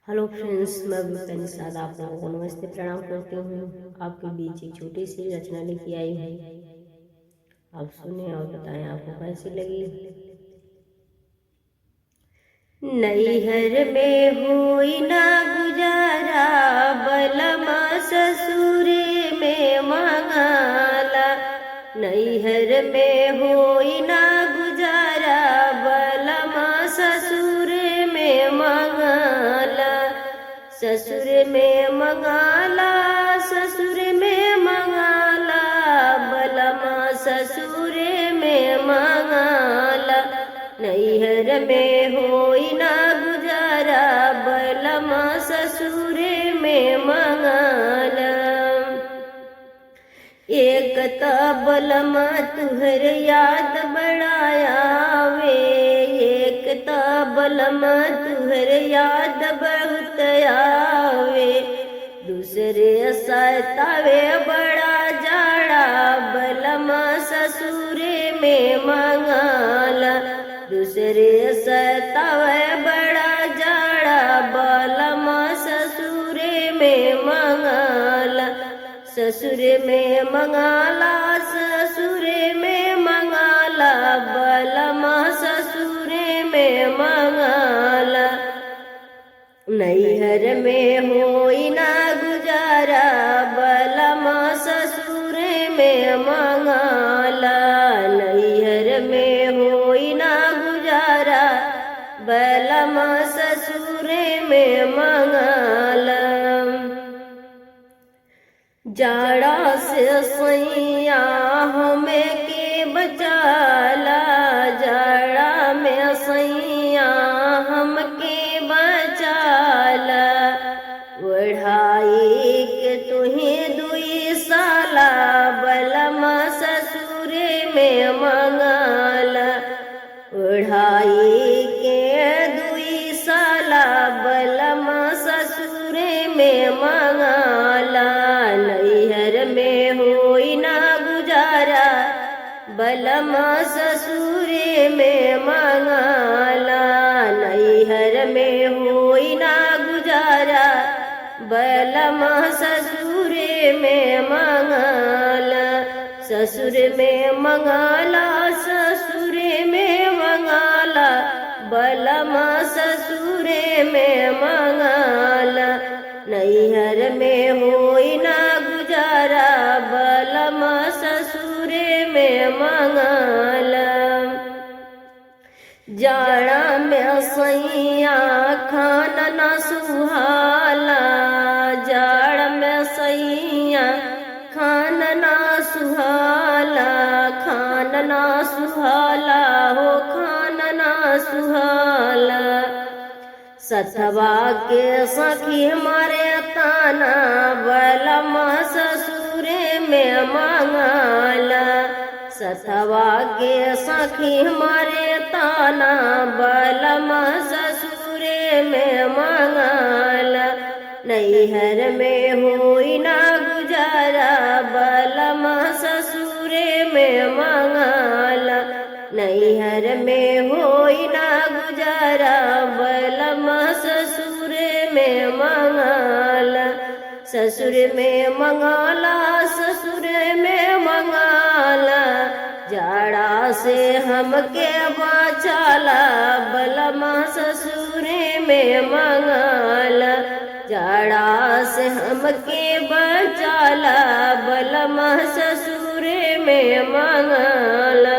Hello friends, मैं विपिन निषाद आप लोगों को नमस्ते प्रणाम करती हूँ। आपके बीच एक छोटी सी रचना लेके आई हूँ। आप सुने और बताएं आपको कैसी लगी। नैहर में होई ना गुजारा, बलमा ससुरे में मंगाला। नैहर में होई ना गुजारा, बलमा ससुरे में मंगाला। ससुर में मंगाला, ससुर में मंगाला, बलमा ससुर में मंगाला। नैहर में होई ना गुजारा, बलमा ससुर में मंगाला। एक त बलमा तुहर याद बड़ाया वे, एक त बलमा तुहर याद बहुत आवे। दूसरे सतावे बड़ा जाड़ा, बलमा ससुरे में मंगाला। दूसरे सतावे बड़ा जाड़ा, बलमा ससुरे में मंगाला। ससुर में मंगाला, ससुर में मंगाला, बलमा ससुर में मंगाला। नैहर में होई ना गुजारा, बलमा ससुर में मंगाला। नैहर में होई ना गुजारा, बलमा ससुर में मंगाला। जाड़ा से सैया हमें के बचाला, जाड़ा में सैया हमके बचाला। ओढ़ाई के तुहे दुई साला, बलमा ससुरे में मंगाला। ओढ़ाई के दुई साला, बलमा ससुरे में मंगाला। नैहर में होई ना गुजारा, बलमा ससुरे में मंगाला। नैहर में होई ना गुजारा, बलमा ससुरे में मंगाला। ससुर में मंगाला, ससुर में मंगाला, बलमा ससुरे में मंगाला। नैहर में होई ना गुजारा, बलमा ससुरे में मंगाला। जाड़ा में सैया खाना ना सुहाला, जाड़ में सैया खाना ना सुहाला। खाना ना सुहाला हो, खाना ना सुहाला। सथवा के सखी हमारे ताना, बलमा ससुरे में मंगाला। सथवा के सखी हमारे ताना, बलमा ससुरे में मंगाला। नैहर में होई ना गुजारा, बलमा ससुरे में मंगाला। नैहर में होई ना गुजारा, बलमा ससुरे में मंगाला। ससुर में मंगाला, ससुर में मंगाला। जाड़ा से हमके बचाला, बलमा ससुरे में मंगाला। जाड़ा से हमके बचाला, बलमा ससुरे में मंगाला।